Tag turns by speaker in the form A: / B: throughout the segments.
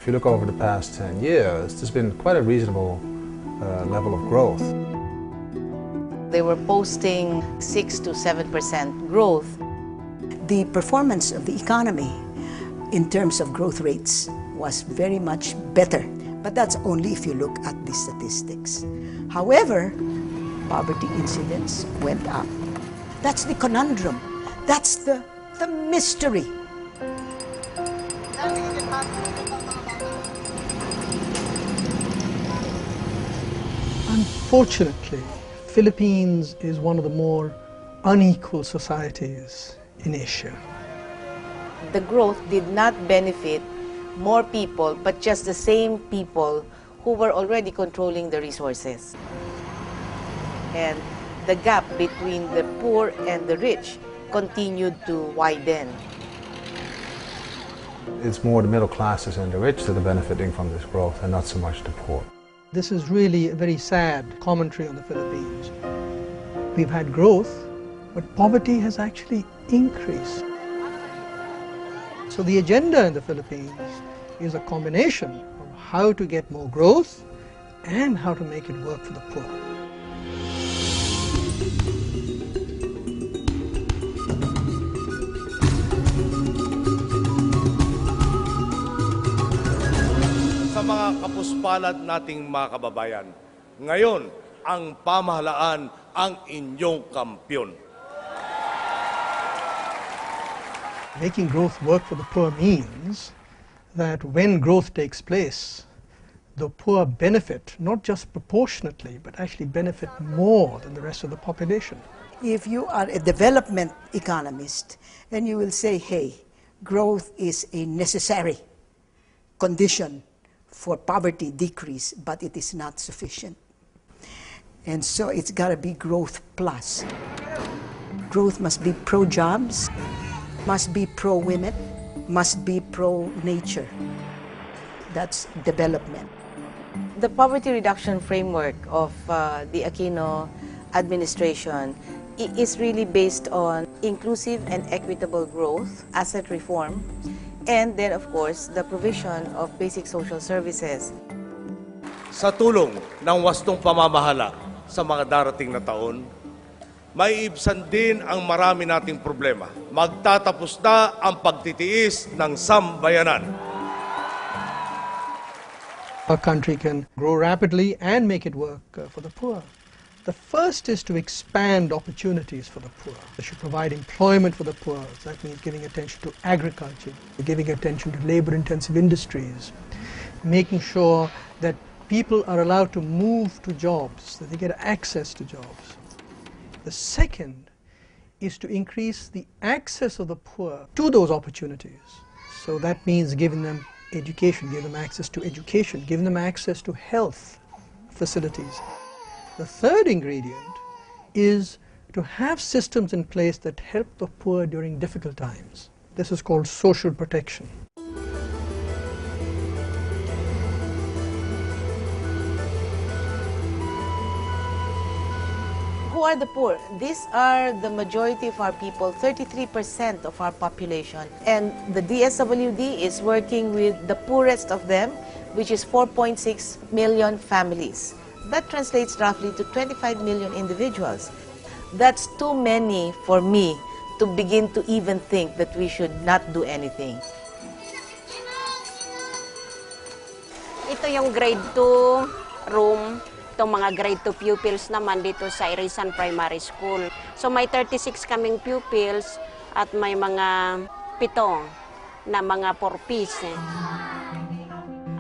A: If you look over the past 10 years, there's been quite a reasonable level of growth.
B: They were posting 6 to 7% growth.
C: The performance of the economy in terms of growth rates was very much better. But that's only if you look at the statistics. However, poverty incidence went up. That's the conundrum. That's the mystery.
D: Unfortunately, Philippines is one of the more unequal societies in Asia.
B: The growth did not benefit more people, but just the same people who were already controlling the resources. And the gap between the poor and the rich continued to widen.
A: It's more the middle classes and the rich that are benefiting from this growth and not so much the poor.
D: This is really a very sad commentary on the Philippines. We've had growth, but poverty has actually increased. So the agenda in the Philippines is a combination of how to get more growth and how to make it work for the poor.
E: Sa mga kapuspalad nating mga kababayan, ngayon ang pamahalaan ang inyong kampiyon.
D: Making growth work for the poor means that when growth takes place, the poor benefit, not just proportionately, but actually benefit more than the rest of the population.
C: If you are a development economist and you will say, hey, growth is a necessary condition for poverty decrease, but it is not sufficient. And so it's got to be growth plus. Growth must be pro-jobs, must be pro-women, must be pro-nature. That's development.
B: The poverty reduction framework of the Aquino administration is really based on inclusive and equitable growth, asset reform, and then of course the provision of basic social services.
E: Sa tulong ng wastong pamamahala sa mga darating na taon, maiibsan din ang marami nating problema. Magtatapos na ang pagtitiis ng sambayanan.
D: Our country can grow rapidly and make it work for the poor. The first is to expand opportunities for the poor. They should provide employment for the poor. That means giving attention to agriculture, giving attention to labor-intensive industries, making sure that people are allowed to move to jobs, that they get access to jobs. The second is to increase the access of the poor to those opportunities. So that means giving them education, giving them access to education, giving them access to health facilities. The third ingredient is to have systems in place that help the poor during difficult times. This is called social protection.
B: Who are the poor? These are the majority of our people, 33% of our population. And the DSWD is working with the poorest of them, which is 4.6 million families. That translates roughly to 25 million individuals. That's too many for me to begin to even think that we should not do anything.
F: Ito yung grade 2 room. Itong mga grade 2 pupils naman dito sa Irisan Primary School. So may 36 kaming pupils at may mga 7 na mga purpose.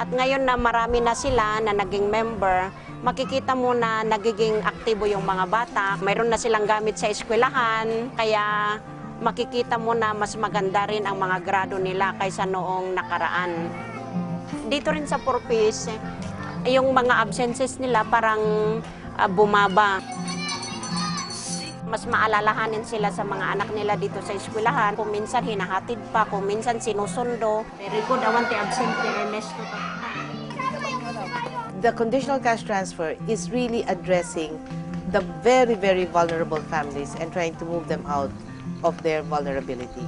F: At ngayon na marami na sila na naging member, makikita mo na nagiging aktibo yung mga bata. Mayroon na silang gamit sa eskwelahan, kaya makikita mo na mas maganda rin ang mga grado nila kaysa noong nakaraan. Dito rin sa purpose, yung mga absences nila parang bumaba. Mas maalalahanin sila sa mga anak nila dito sa eskwelahan. Kung minsan hinahatid pa, kung minsan sinusundo. Very good, awan ti absent ni Ernesto.
B: The conditional cash transfer is really addressing the very, very vulnerable families and trying to move them out of their vulnerability.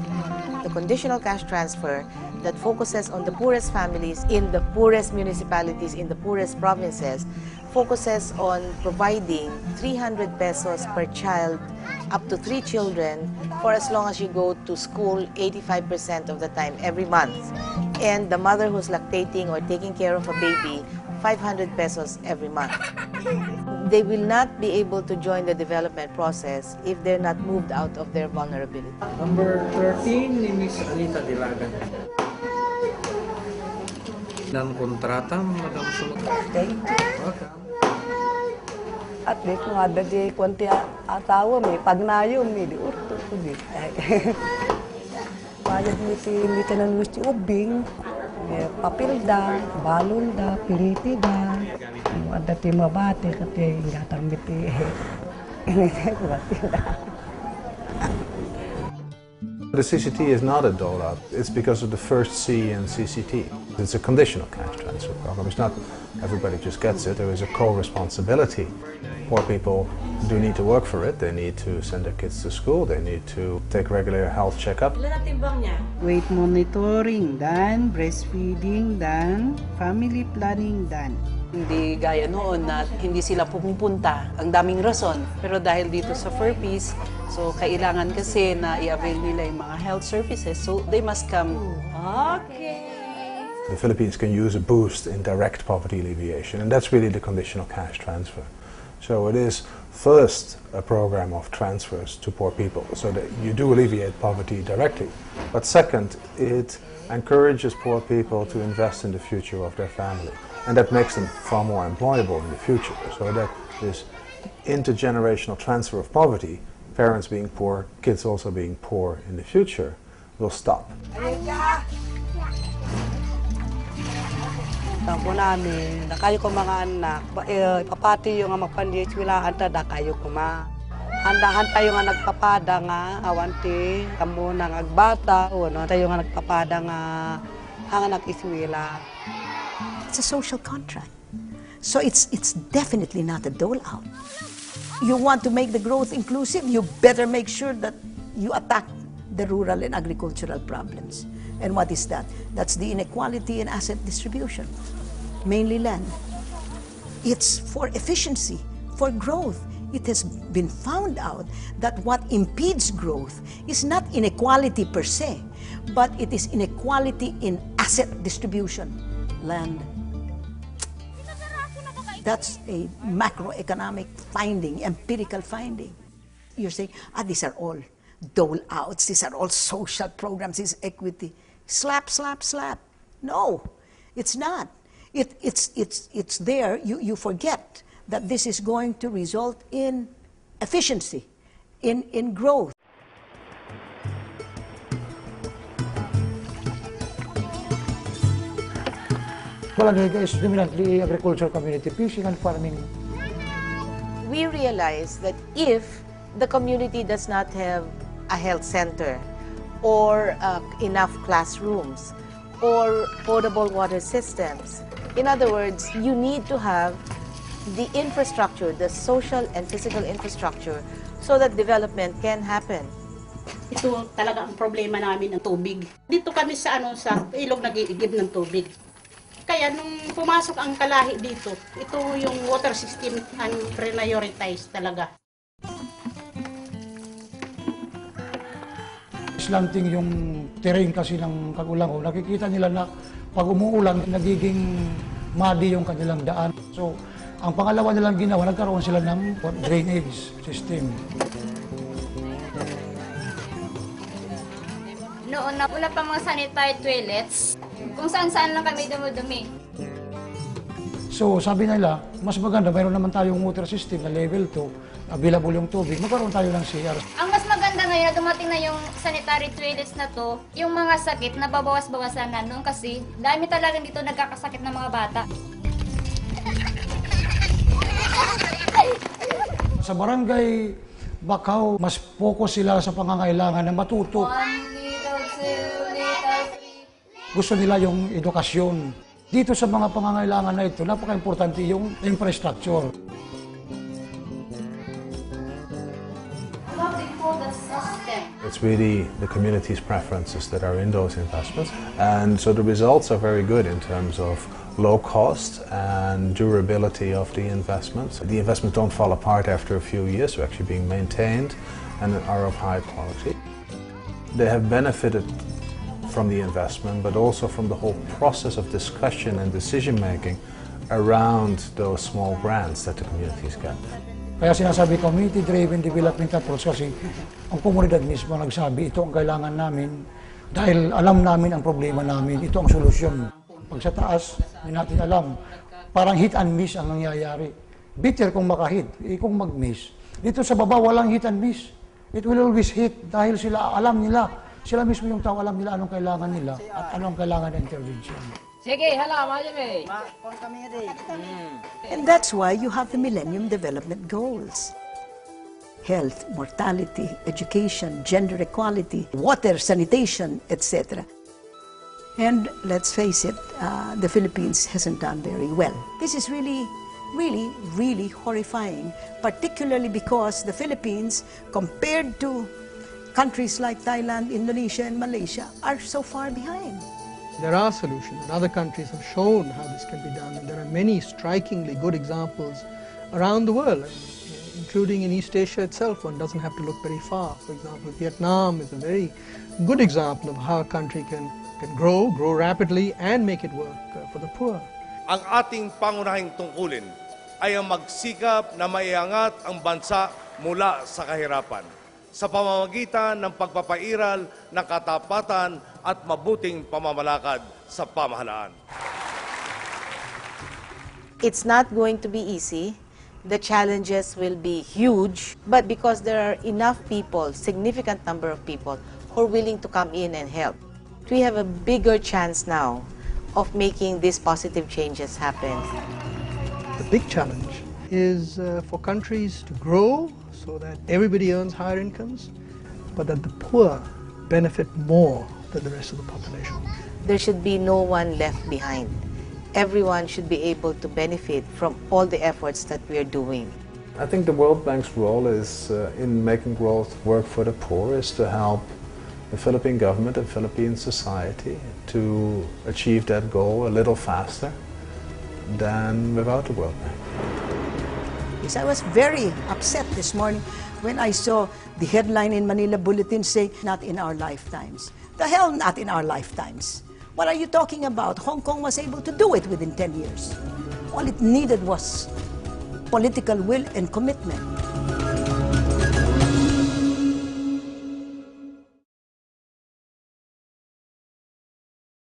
B: The conditional cash transfer that focuses on the poorest families in the poorest municipalities, in the poorest provinces, focuses on providing 300 pesos per child, up to 3 children, for as long as you go to school 85% of the time every month. And the mother who's lactating or taking care of a baby, 500 pesos every month. They will not be able to join the development process if they're not moved out of their vulnerability.
G: Number 13 ni Miss Anita Dilagan. Ng kontrata, Madam Sulot.
H: Thank you.
G: Welcome.
H: At di ko nga dadi konti atawa mi pagnayo mi di urto ko di. Payag mi tanan musti ubing. Papel da, balol da, piliti da. Ada ti mabate kati gatang biti.
A: The CCT is not a dole-out. It's because of the first C in CCT. It's a conditional cash transfer program. It's not everybody just gets it. There is a co-responsibility. Poor people do need to work for it. They need to send their kids to school. They need to take regular health checkup.
I: Weight monitoring done, breastfeeding done, family planning done.
J: Hindi gaya noon na hindi sila pumupunta. Ang daming rason. Pero dahil dito sa FERPIS, so kailangan kasi na i-avail nila yung mga health services. So they must come.
F: Okay.
A: The Philippines can use a boost in direct poverty alleviation, and that's really the conditional cash transfer. So it is first a program of transfers to poor people, so that you do alleviate poverty directly. But second, it encourages poor people to invest in the future of their family. And that makes them far more employable in the future. So that this intergenerational transfer of poverty, parents being poor, kids also being poor in the future, will stop.
H: Tako namin, na kayo ko mga anak, papati yung nga magpandiswilaan ta, da kayo ko ma. Handahan tayo nga nagpapada nga, awanti, kamo nang agbata, o no, tayo nga nagpapada nga, hanga nag-iswila.
C: It's a social contract. So it's definitely not a dole-out. You want to make the growth inclusive, you better make sure that you attack the rural and agricultural problems. And what is that? That's the inequality in asset distribution, mainly land. It's for efficiency, for growth. It has been found out that what impedes growth is not inequality per se, but it is inequality in asset distribution, land. That's a macroeconomic finding, empirical finding. You're saying, these are all dole-outs, these are all social programs, this is equity. Slap, slap, slap. No, it's not. It's there. You forget that this is going to result in efficiency, in growth.
K: Palagay is dominantly agricultural community, fishing and farming.
B: We realize that if the community does not have a health center, or enough classrooms, or potable water systems. In other words, you need to have the infrastructure, the social and physical infrastructure, so that development can happen.
L: Ito talaga ang problema namin ng tubig. Dito kami sa ilog nag-iigib ng tubig. Kaya nung pumasok ang Kalahi dito, ito yung water system ang prioritize talaga.
K: Slanting yung terrain kasi ng Kagulango. Nakikita nila na pag umuulan, nagiging muddy yung kanilang daan. So, ang pangalawa nilang ginawa, nagkaroon sila ng drainage system.
M: Noon na wala pa mga sanitary toilets, kung saan-saan lang kami dumudumi.
K: So, sabi nila, mas maganda, mayroon naman tayong water system na level 2, available yung tubig, magkaroon tayo ng CR.
M: Ang mas maganda ngayon na dumating na yung sanitary toilets na to, yung mga sakit na babawas-bawasan na noon kasi dami talaga dito nagkakasakit ng mga bata.
K: Sa barangay Bakaw, mas focus sila sa pangangailangan na matuto. Gusto nila yung edukasyon. Dito sa mga pangangailangan na ito, napaka-importante yung infrastructure.
M: What we call the system.
A: It's really the community's preferences that are in those investments. And so the results are very good in terms of low cost and durability of the investments. The investments don't fall apart after a few years, they're actually being maintained and are of high quality. They have benefited from the investment, but also from the whole process of discussion and decision making around those small grants that the communities get.
K: Kaya sinasabi community-driven development approach kasi ang komunidad mismo nagsabi ito ang kailangan namin dahil alam namin ang problema namin, ito ang solusyon. Pag sa taas, hindi natin alam, parang hit and miss ang nangyayari. Bitter kung makahit, kung mag-miss. Dito sa baba, walang hit and miss. It will always hit dahil sila alam nila, sila mismo yung tao alam nila anong kailangan nila at anong kailangan ng intervention.
C: And that's why you have the Millennium Development Goals. Health, mortality, education, gender equality, water, sanitation, etc. And let's face it, the Philippines hasn't done very well. This is really horrifying, particularly because the Philippines, compared to countries like Thailand, Indonesia, and Malaysia, are so far behind.
D: There are solutions, and other countries have shown how this can be done, and there are many strikingly good examples around the world, including in East Asia itself. One doesn't have to look very far. For example, Vietnam is a very good example of how a country can grow rapidly, and make it work for the poor.
E: Ang ating pangunahing tungkulin ay ang magsikap na maiangat ang bansa mula sa kahirapan sa pamamagitan ng pagpapairal ng katapatan at mabuting pamamalakad sa pamahalaan.
B: It's not going to be easy. The challenges will be huge, but because there are enough people, significant number of people, who are willing to come in and help, we have a bigger chance now of making these positive changes happen.
D: The big challenge is for countries to grow so that everybody earns higher incomes, but that the poor benefit more than the rest of the population.
B: There should be no one left behind. Everyone should be able to benefit from all the efforts that we are doing.
A: I think the World Bank's role is in making growth work for the poor is to help the Philippine government and Philippine society to achieve that goal a little faster than without the World Bank.
C: Yes, I was very upset this morning when I saw the headline in Manila Bulletin say, "Not in our lifetimes." The hell not in our lifetimes. What are you talking about? Hong Kong was able to do it within 10 years. All it needed was political will and commitment.